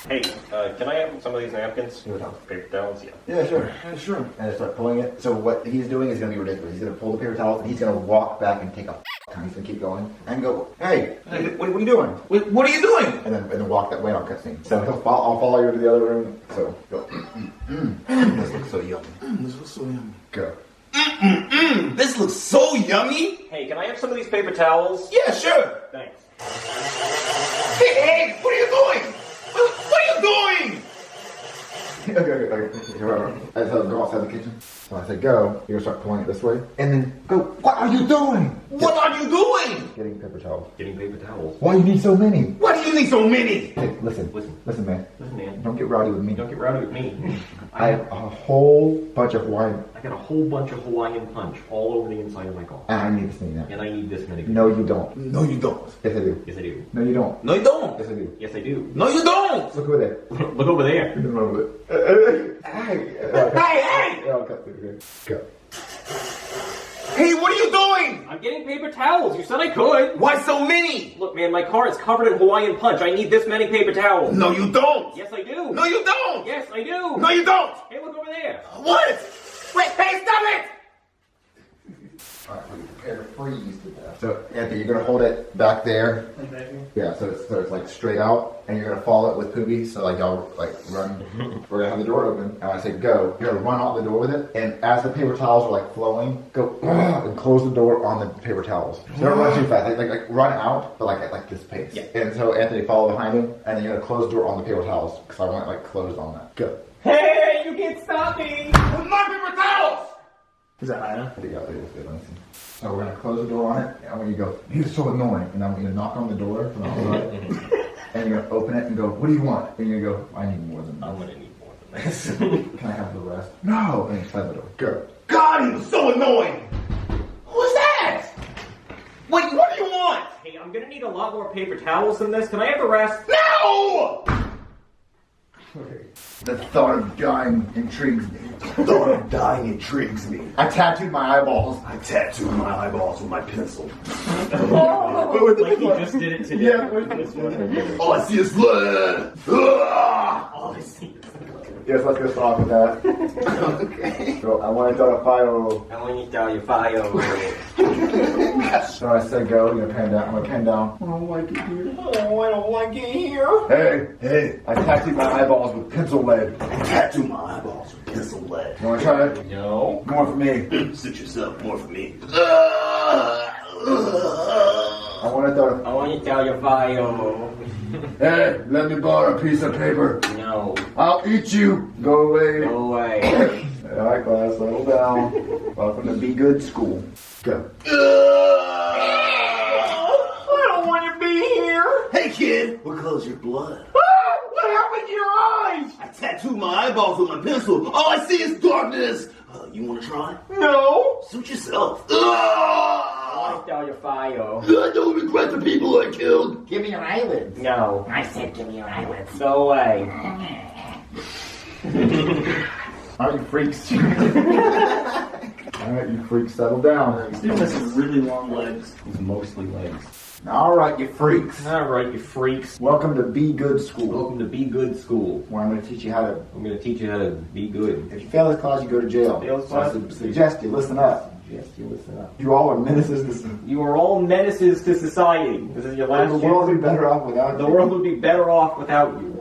Hey, can I have some of these napkins? Paper towels, yeah. Yeah, sure. Sure. And I start pulling it. So what he's doing is going to be ridiculous. He's going to pull the paper towels and he's going to walk back and take a time. He's going to keep going and go, hey, what are you doing? What are you doing? And then walk that way on cutscene. So I'll follow you to the other room. So go. This looks so yummy. This looks so yummy. Go. This looks so yummy. Hey, can I have some of these paper towels? Yeah, sure. Thanks. Hey, what are you doing? What are you doing? Okay. I tell him go outside the kitchen. So I say go. You're gonna start pulling it this way, and then go. What are you doing? What are you doing? Getting paper towels. Getting paper towels. Why you need so many? Why do you need so many? Hey, listen, man. Listen, man. Don't get rowdy with me. Don't get rowdy with me. I have a whole bunch of wine. I got a whole bunch of Hawaiian punch all over the inside of my car. And I need this many now. And I need this many. No, you don't. No, you don't. Yes, I do. Yes, I do. No, you don't. No, you don't. Yes, I do. Yes, I do. No, you don't. Look over there. Look over there. Nothing wrong with it. Hey! Hey! I'll cut through here. Go. Hey, what are you doing? I'm getting paper towels. You said I could. Why so many? Look, man, my car is covered in Hawaiian punch. I need this many paper towels. No, you don't. Yes, I do. No, you don't. Yes, I do. No, you don't. Hey, look over there. What? Wait, hey, stop it! Alright, we prepare to freeze to death. So, Anthony, you're gonna hold it back there. Like back here? Yeah, so it's like straight out, and you're gonna follow it with Poopy. So like y'all like run. We're gonna have the door open, and I say go. You're gonna run out the door with it, and as the paper towels are like flowing, go and close the door on the paper towels. So don't run too fast. Like run out, but like at like this pace. Yeah. And so Anthony follow behind him, and then you're gonna close the door on the paper towels because I want it like closed on that. Go. Hey, you can't stop me. With my paper towels! Is that high enough? I think I'll do this. Let me see. So we're gonna close the door on it, and when you go, you're so annoying, and I'm gonna knock on the door from the outside, and you're gonna open it and go, what do you want? And you're gonna go, I need more than this. I'm gonna need more than this. Can I have the rest? No! And you slide the door. Go. God, he was so annoying! Who's that? Wait, what do you want? Hey, I'm gonna need a lot more paper towels than this. Can I have the rest? No! Okay. The thought of dying intrigues me. The thought of dying intrigues me. I tattooed my eyeballs. I tattooed my eyeballs with my pencil. Like he just did it today. Yeah, with this one. All I see is blood. All I see is Yes, let's get started with that. Okay. So I want to start a fire. I want you to tell your fire. So I said go, you're gonna pen down. I'm gonna pen down. I don't like it here. Oh, I don't like it here. Hey, I tattooed my eyeballs with pencil lead. I tattooed my eyeballs with pencil lead. You wanna try it? No. More for me. Sit yourself, more for me. I want to start I want you to tell your fire. Hey, let me borrow a piece of paper. No. I'll eat you. Go away. Go away. Alright, class, settle down. Welcome to Be Good School. Go. I don't want to be here. Hey kid, what color's your blood? What happened to your eyes? I tattooed my eyeballs with my pencil. All I see is darkness. You wanna try? No. Suit yourself. I want to tell your fire. I don't regret the people I killed. Give me your eyelids. No. I said give me your eyelids. Go away. Alright, you freaks. Alright, you freaks, settle down. Steve has some really long legs. It's mostly legs. Alright, you freaks. Alright, you freaks. Welcome to Be Good School, Welcome to Be Good School. where I'm going to teach you how to. I'm gonna teach you how to be good. If you fail this class, you go to jail. Fail this So I class? suggest you listen up. Yes, you listen up. You all are menaces to You are all menaces to society. This is your last the world would chance. be better off without The you. world would be better off without you.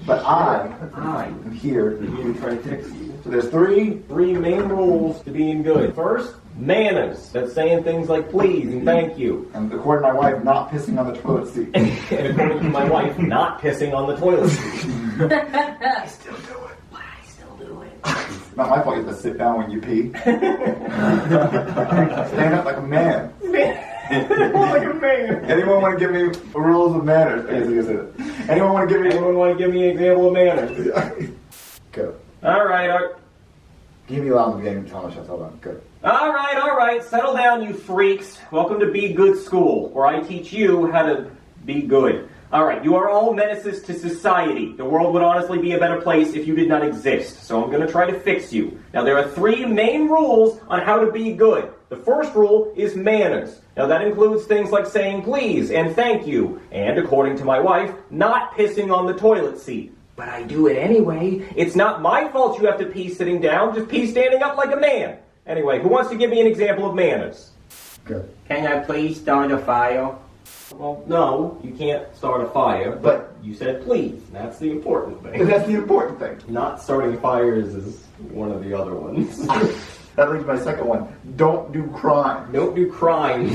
But I I am here. am here to try to fix you. So there's three. 3 main rules to being good. First, manners. That's saying things like please and thank you. And according to my wife, not pissing on the toilet seat. And according to my wife, not pissing on the toilet seat. I still do it. I still do it. It's not my fault you have to sit down when you pee. Stand up like a man. Like a man. Anyone want to give me rules of manners? Basically, is it? Anyone want to give me? Anyone want to give me an example of manners? Go. Alright, Give me loud in the beginning. Tell me shots. Hold on. Go. alright. Settle down, you freaks. Welcome to Be Good School, where I teach you how to be good. Alright, you are all menaces to society. The world would honestly be a better place if you did not exist. So I'm going to try to fix you. Now, there are 3 main rules on how to be good. The first rule is manners. Now, that includes things like saying please and thank you, and according to my wife, not pissing on the toilet seat. But I do it anyway. It's not my fault you have to pee sitting down. Just pee standing up like a man. Anyway, who wants to give me an example of manners? Good. Can I please start a fire? Well, no, you can't start a fire, but you said please. That's the important But thing. that's the important thing. Not starting fires is one of the other ones. That leads to my second one. Don't do crime. Don't do crimes.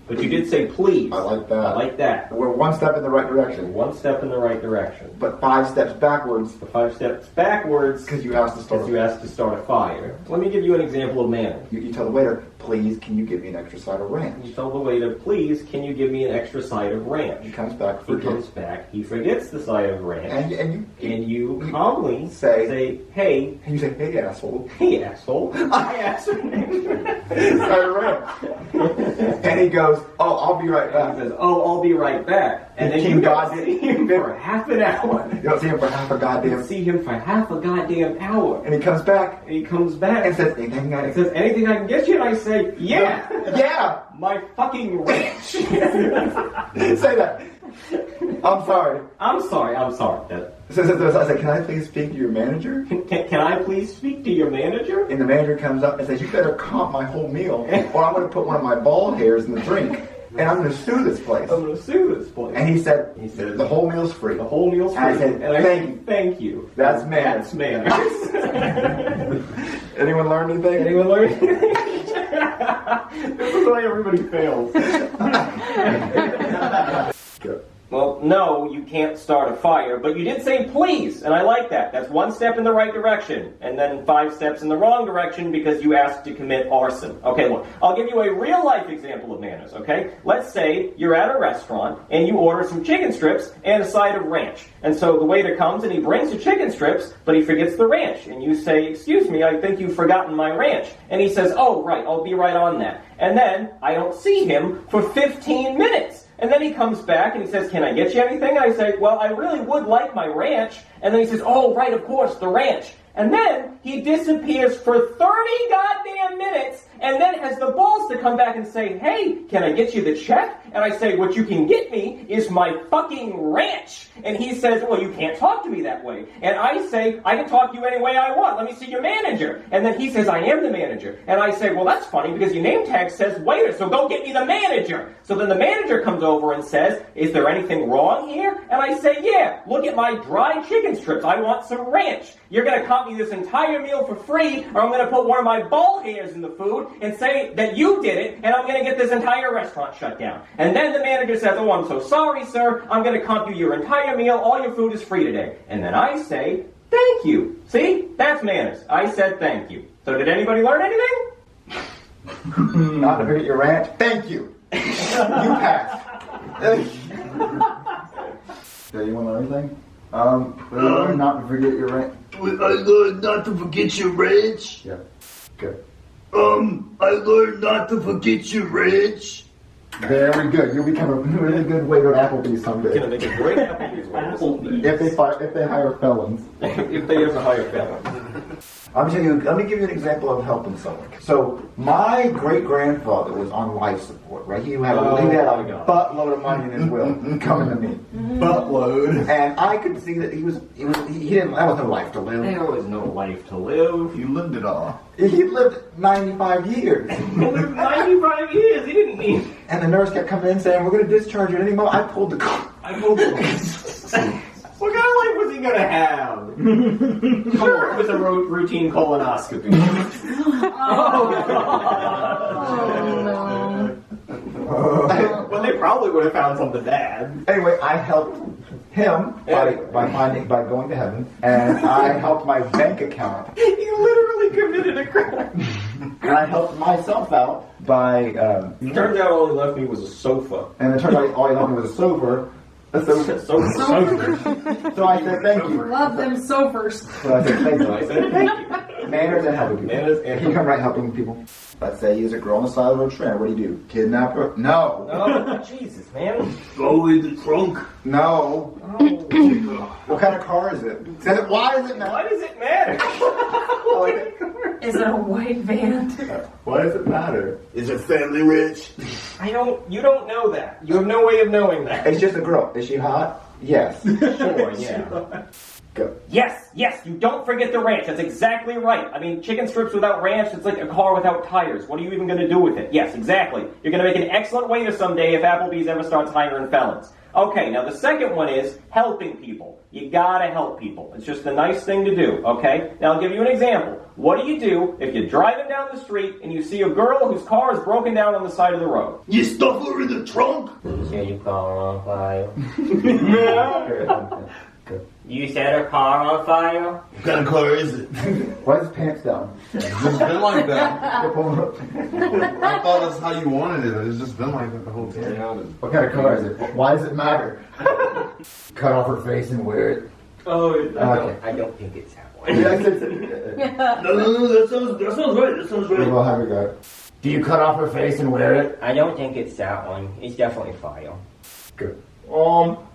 But you did say please. I like that. I like that. We're one step in the right direction, One step in the right direction. but 5 steps backwards The 5 steps backwards because you asked to start. because you asked to start a fire. Let me give you an example of manners. You tell the waiter, please, can you give me an extra side of ranch? You tell the waiter, please, can you give me an extra side of He ranch? comes back, He forgets. comes back, he forgets the side of ranch, And and you calmly say, hey, and you say, hey, asshole. hey, asshole, I asked for an extra Side of ranch. And he goes, oh, I'll be right And back. he says, oh, I'll be right back. And then King you God don't did- see him for half an hour. You don't see him for half a You goddamn. see him for half a goddamn hour. And he comes back And he comes back and says, anything I and says, anything I can get you? And I say, yeah. Yeah! My fucking ranch. Say that. I'm sorry. I'm sorry. So I said, can I please speak to your manager? Can I please speak to your manager? And the manager comes up and says, you better comp my whole meal, or I'm going to put one of my bald hairs in the drink, and I'm going to sue this place. I'm going to sue this place. And he said, said, the whole meal's free. the whole meal's free. And I said, and I thank said, you. thank you. That's manners. That's manners. Anyone learn anything? Anyone learn anything? This is why everybody fails. Good. Well, no, you can't start a fire, but you did say please, and I like that. That's 1 step in the right direction, and then 5 steps in the wrong direction because you asked to commit arson. Okay, look, I'll give you a real-life example of manners, okay? Let's say you're at a restaurant, and you order some chicken strips and a side of ranch. And so the waiter comes and he brings the chicken strips, but he forgets the ranch. And you say, excuse me, I think you've forgotten my ranch. And he says, oh, right, I'll be right on that. And then I don't see him for 15 minutes. And then he comes back and he says, can I get you anything? I say, well, I really would like my ranch. And then he says, oh, right, of course, the ranch. And then he disappears for 30 goddamn minutes and then has the balls to come back and say, hey, can I get you the check? And I say, what you can get me is my fucking ranch. And he says, well, you can't talk to me that way. And I say, I can talk to you any way I want. Let me see your manager. And then he says, I am the manager. And I say, well, that's funny because your name tag says waiter, so go get me the manager. So then the manager comes over and says, is there anything wrong here? And I say, yeah, look at my dry chicken strips. I want some ranch. You're going to comp me this entire meal for free, or I'm going to put one of my bald hairs in the food and say that you did it, and I'm going to get this entire restaurant shut down. And then the manager says, oh, I'm so sorry, sir. I'm going to comp you your entire meal. All your food is free today. And then I say, thank you. See? That's manners. I said thank you. So did anybody learn anything? Not to forget your ranch. Thank you. You passed. Did anyone learn anything? Learn not to forget your ranch. I learned not to forget your ranch. Yeah. Good. I learned not to forget your ranch. Very good. You'll become a really good waiter at Applebee's someday. Gonna make a great Applebee's waiter. If they hire felons. If they ever hire felons. Let me give you an example of helping someone. So my great grandfather was on life support, right? He had a buttload of money in his will coming to me. Buttload. And I could see that he didn't, that was no life to live. There was no life to live. You lived it all. He lived 95 years. He lived 95 years. He didn't need. And the nurse kept coming in saying, we're going to discharge you at any moment. I pulled the What kind of life was he gonna have? It was a routine colonoscopy. Well, they probably would have found something bad. Anyway, I helped him by going to heaven, and I helped my bank account. You literally committed a crime. And I helped myself out by, Turns out all he left me was a sofa. and it turned out all he left me was a sofa. So I said thank you. Love them sofers. So I said thank I you. said thank you. Manners and helping people. Manners and He come right helping people. Let's say he's a girl on the side of the road train. What do you do? Kidnap her? No. Oh, Jesus, man. Go in the trunk. No. Oh. What kind of car is it? Why does it matter? Why does it matter? Is it a white van? Why does it matter? Is your family rich? You don't know that. You have no way of knowing that. It's just a girl. Is she hot? Yes. Sure, yeah. Go. Yes, you don't forget the ranch. That's exactly right. I mean, chicken strips without ranch, it's like a car without tires. What are you even going to do with it? Yes, exactly. You're going to make an excellent waiter someday if Applebee's ever starts hiring felons. Okay, now the second one is helping people. You gotta help people. It's just a nice thing to do, okay? Now I'll give you an example. What do you do if you're driving down the street and you see a girl whose car is broken down on the side of the road? You stuff her in the trunk? You said your car on fire. You set her car on fire? What kind of car is it? Why is his pants down? It's just been like that. I thought that's how you wanted it. It's just been like that the whole time. What kind of car is it? Why does it matter? Cut off her face and wear it. Oh, Okay. I don't think it's that one. Yes, it's... No, that sounds right. That sounds right. Well, have we got? Do you cut off her face and wear it? I don't think it's that one. It's definitely fire. Good.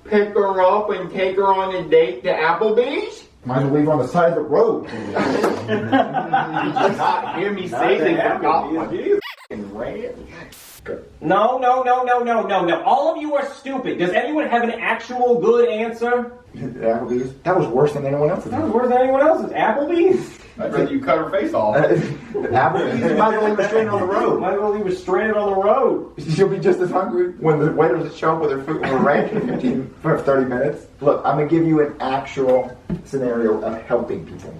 Pick her up and take her on a date to Applebee's? Might as well leave her on the side of the road. Did you not hear me say they forgot one? No. All of you are stupid. Does anyone have an actual good answer? Applebee's? That was worse than anyone else's. That was worse than anyone else's. Applebee's? I'd rather you cut her face off. Applebee's? You might as well leave her stranded on the road. Might as well leave her stranded on the road. She'll be just as hungry when the waiters show up with her food and ranch for 30 minutes. Look, I'm going to give you an actual scenario of helping people.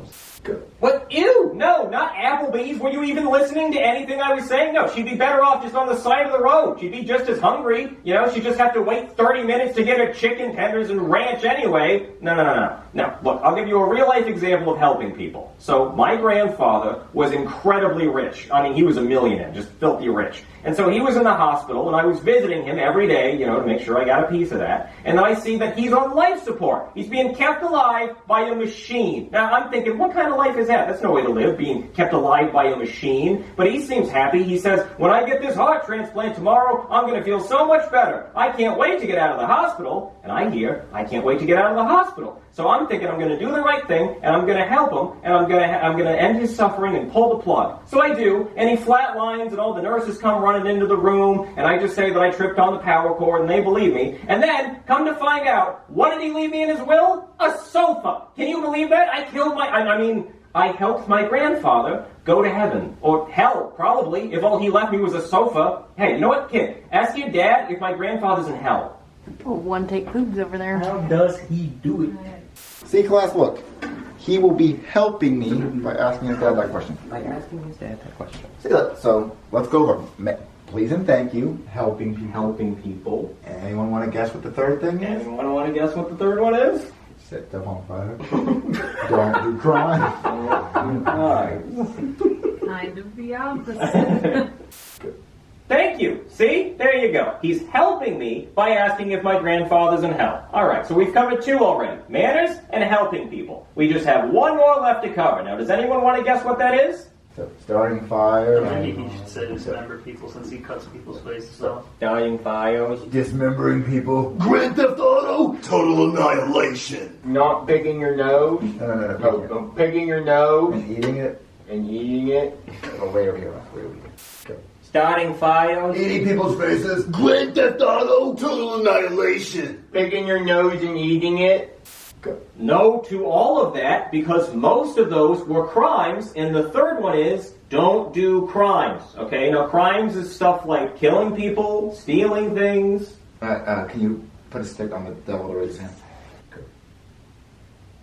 Good. What? Ew! No, not Applebee's. Were you even listening to anything I was saying? No, she'd be better off just on the side of the road. She'd be just as hungry. You know, she'd just have to wait 30 minutes to get her chicken tenders and ranch anyway. No. Look, I'll give you a real-life example of helping people. So, my grandfather was incredibly rich. I mean, he was a millionaire, just filthy rich. And so he was in the hospital, and I was visiting him every day, you know, to make sure I got a piece of that. And then I see that he's on life support. He's being kept alive by a machine. Now, I'm thinking, what kind of life is that? That's no way to live, being kept alive by a machine. But he seems happy. He says, when I get this heart transplant tomorrow, I'm going to feel so much better. I can't wait to get out of the hospital. And I hear, I can't wait to get out of the hospital. So I'm thinking I'm going to do the right thing, and I'm going to help him, and I'm going to end his suffering and pull the plug. So I do, and he flatlines, and all the nurses come running into the room, and I just say that I tripped on the power cord, and they believe me. And then, come to find out, what did he leave me in his will? A sofa. Can you believe that? I helped my grandfather go to heaven. Or hell, probably, if all he left me was a sofa. Hey, you know what, kid? Ask your dad if my grandfather's in hell. Oh, one take boobs over there. How does he do it? See, class, look. He will be helping me by asking his dad that question. By asking his dad that question. See, look, so let's go over. Please and thank you. Helping people. Anyone want to guess what the third thing is? Anyone want to guess what the third one is? Set them on fire. Don't do crime. Kind of the opposite. Thank you. See? There you go. He's helping me by asking if my grandfather's in hell. Alright, so we've covered two already. Manners and helping people. We just have one more left to cover. Now, does anyone want to guess what that is? So, starting fire. Maybe he should say dismember people since he cuts people's faces off. Starting fires. Dismembering people. Grand Theft Auto? Total annihilation. Not picking your nose. No. Picking your nose. And eating it. And eating it. Oh, way over here. Go. Starting fires. Eating people's faces. Grand Theft Auto? Total annihilation. Picking your nose and eating it. Go. No to all of that, because most of those were crimes, and the third one is don't do crimes. Okay, now crimes is stuff like killing people, stealing things. Can you put a stick on the devil to raise his hand? Go.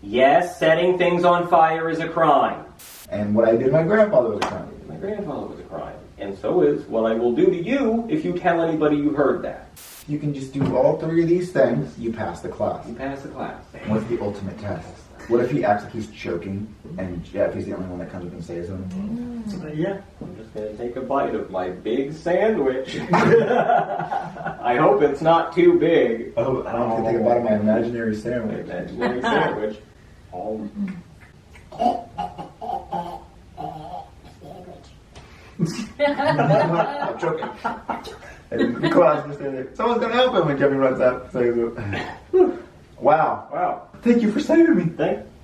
Yes, setting things on fire is a crime. And what I did to my grandfather was a crime. My grandfather was a crime. And so is what I will do to you if you tell anybody you heard that. You can just do all three of these things, you pass the class. You pass the class. What's the ultimate test? What if he acts like he's choking, and Jeff is the only one that comes up and says him? Yeah, I'm just going to take a bite of my big sandwich. I hope it's not too big. Oh, I don't think about my imaginary sandwich. Imaginary sandwich. I'm choking. And the class was standing there. Someone's going to help him when Jeffy runs out. Wow. Wow. Thank you for saving me.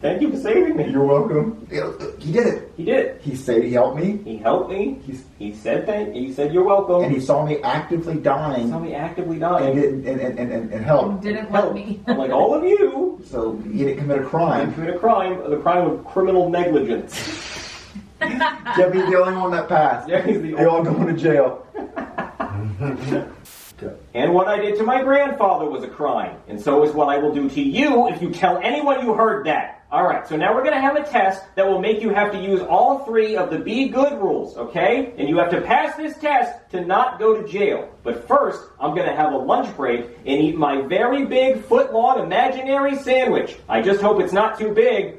Thank you for saving me. You're welcome. He did it. He did. He helped me. He helped me. He said He said you're welcome. And he saw me actively dying. He saw me actively dying. And helped. Didn't help me. Like all of you. So he didn't commit a I crime. committed a crime, the crime of criminal negligence. Jeffy's the only one that passed. Jeffy's the They all going to jail. And what I did to my grandfather was a crime. And so is what I will do to you if you tell anyone you heard that. Alright, so now we're going to have a test that will make you have to use all 3 of the Be Good rules, okay? And you have to pass this test to not go to jail. But first, I'm going to have a lunch break and eat my very big, foot-long imaginary sandwich. I just hope it's not too big.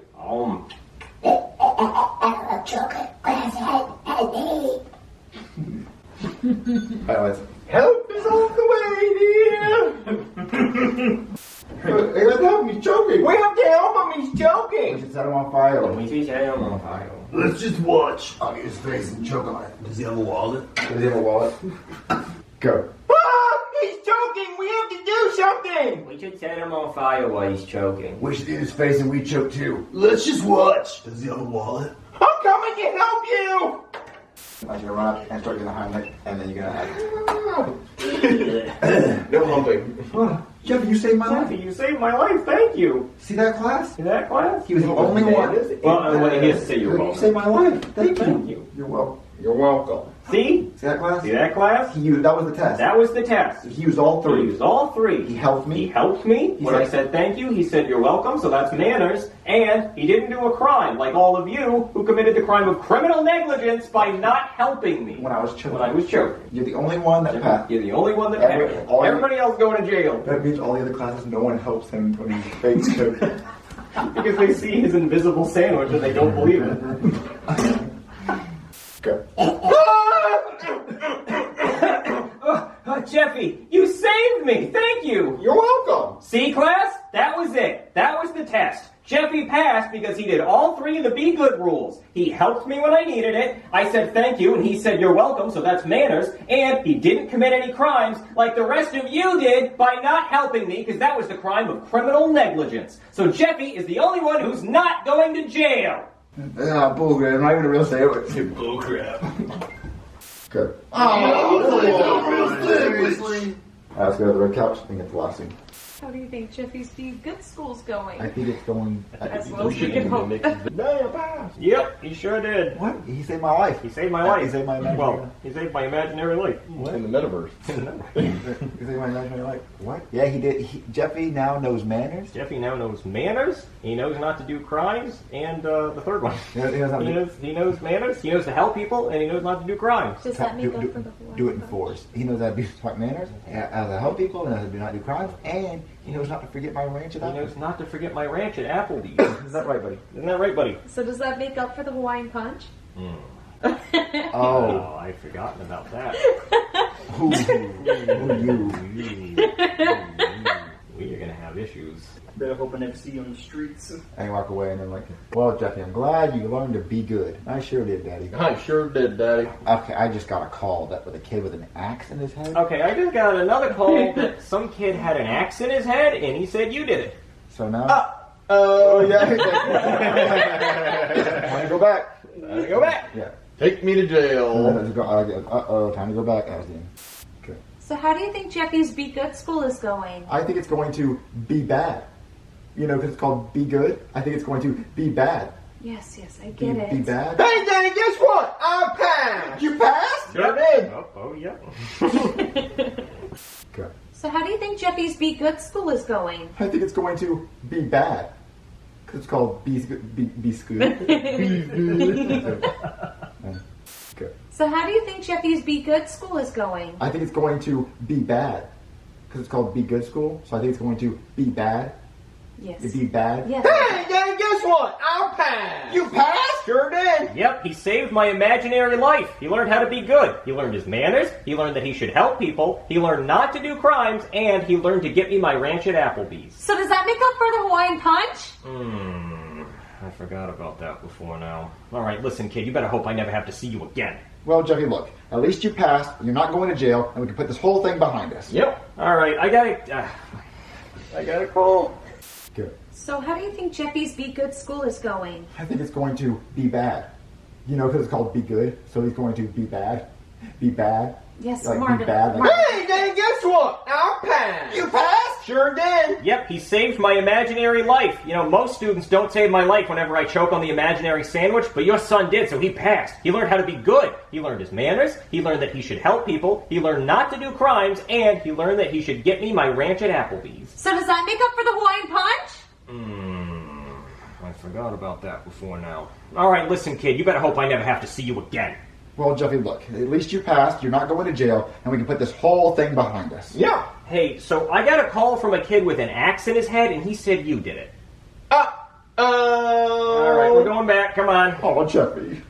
Help is on the way, dear. Hey, let's help me choking. We have to help him. He's We choking. should set him on fire. Let's just watch. I'll get his face and choke on it. Does he have a wallet? Does he have a wallet? Go. Ah, he's choking. We have to do something. We should set him on fire while he's choking. We should eat his face and we choke too. Let's just watch. Does he have a wallet? I'm coming to help you. I'm gonna run up and start doing the Heimlich, and then you're gonna No humping. Jeff, you saved my Jeffy, you saved my life, thank you. See that class? In that class? He was the only one. Well, he has to say you're You welcome. saved my life. Thank Thank you. you. You're welcome. You're welcome. See? See that class? See that class? That was the test. That was the test. He used all He 3. used all 3. He helped me. He helped me. When I said thank you, he said you're welcome, so that's manners. And he didn't do a crime, like all of you who committed the crime of criminal negligence by not helping me. When I was choking. When I was choking. You're the only one that passed. You're the only one that passed. Everybody else going to jail. That means all the other classes, no one helps him when he's fake choking. Because they see his invisible sandwich and they don't believe it. Go. Jeffy, you saved me. Thank you. You're welcome. See, class? That was it. That was the test. Jeffy passed because he did all 3 of the Be Good rules. He helped me when I needed it. I said thank you, and he said you're welcome, so that's manners. And he didn't commit any crimes like the rest of you did by not helping me, because that was the crime of criminal negligence. So Jeffy is the only one who's not going to jail. Bullcrap. I'm not even a real sandwich. Bullcrap. Good. Seriously? Let's go to the red couch and get the last scene. How do you think Jeffy's Be Good school's going? I think it's going. As well as we can hope. Yep, he sure did. What? He saved my life. He saved my life. He saved my imaginary life. Well, he saved my imaginary life. In the metaverse. He saved my imaginary life. What? Yeah, he did. Jeffy now knows manners. Jeffy now knows manners. He knows not to do crimes, and the third one. He knows how to He knows manners. He knows to help people, and he knows not to do crimes. Does that make up for the whole do it in force. He knows how to do smart manners, how to help people, and how to do not do crimes, and he knows not to forget my ranch at He Applebee's. knows not to forget my ranch at Applebee's. Is that right, buddy? Isn't that right, buddy? So does that make up for the Hawaiian Punch? Oh. I'd forgotten about that. We are gonna have issues. Better hope I never see you on the streets. And you walk away, and I'm like, well, Jeffy, I'm glad you learned to be good. I sure did, Daddy. I sure did, Daddy. Okay, I just got a call that with a kid with an axe in his head. Okay, I just got another call that some kid had an axe in his head, and he said you did it. So now, Oh, yeah. time to go back. Go back. Yeah. Take me to jail. Time to go back. That was the end. Okay. So how do you think Jeffy's Be Good school is going? I think it's going to be bad. You know, because it's called Be Good. I think it's going to be bad. Yes, I get it. Be bad. Hey, Daddy, guess what? I passed. You passed? Sure did. Oh yeah. Okay. So how do you think Jeffy's Be Good school is going? I think it's going to be bad. Because it's called Be Good. Okay. So how do you think Jeffy's Be Good school is going? I think it's going to be bad. Because it's called Be Good School. So I think it's going to be bad. Yes. It'd be bad. Yes. Hey, Daddy, guess what? I passed. You passed? Sure did. Yep, he saved my imaginary life. He learned how to be good. He learned his manners. He learned that he should help people. He learned not to do crimes, and he learned to get me my ranch at Applebee's. So does that make up for the Hawaiian Punch? I forgot about that before now. All right, listen, kid, you better hope I never have to see you again. Well, Jeffy, look. At least you passed. You're not going to jail, and we can put this whole thing behind us. Yep. All right, I got a call. Good. So how do you think Jeffy's Be Good School is going? I think it's going to be bad. You know, because it's called Be Good, so he's going to be bad. Be bad. Yes, Like, Marvin. be bad. Like, Hey, then guess what? I passed. You passed? Sure did. Yep, he saved my imaginary life. You know, most students don't save my life whenever I choke on the imaginary sandwich, but your son did, so he passed. He learned how to be good. He learned his manners. He learned that he should help people. He learned not to do crimes, and he learned that he should get me my ranch at Applebee's. So does that make up for the Hawaiian Punch? I forgot about that before now. All right, listen, kid, you better hope I never have to see you again. well, Jeffy, look, at least you passed. You're not going to jail, and we can put this whole thing behind us. Yeah. Hey, so I got a call from a kid with an axe in his head, and he said you did it. Uh-oh. All right, we're going back. Come on. Oh, Jeffy.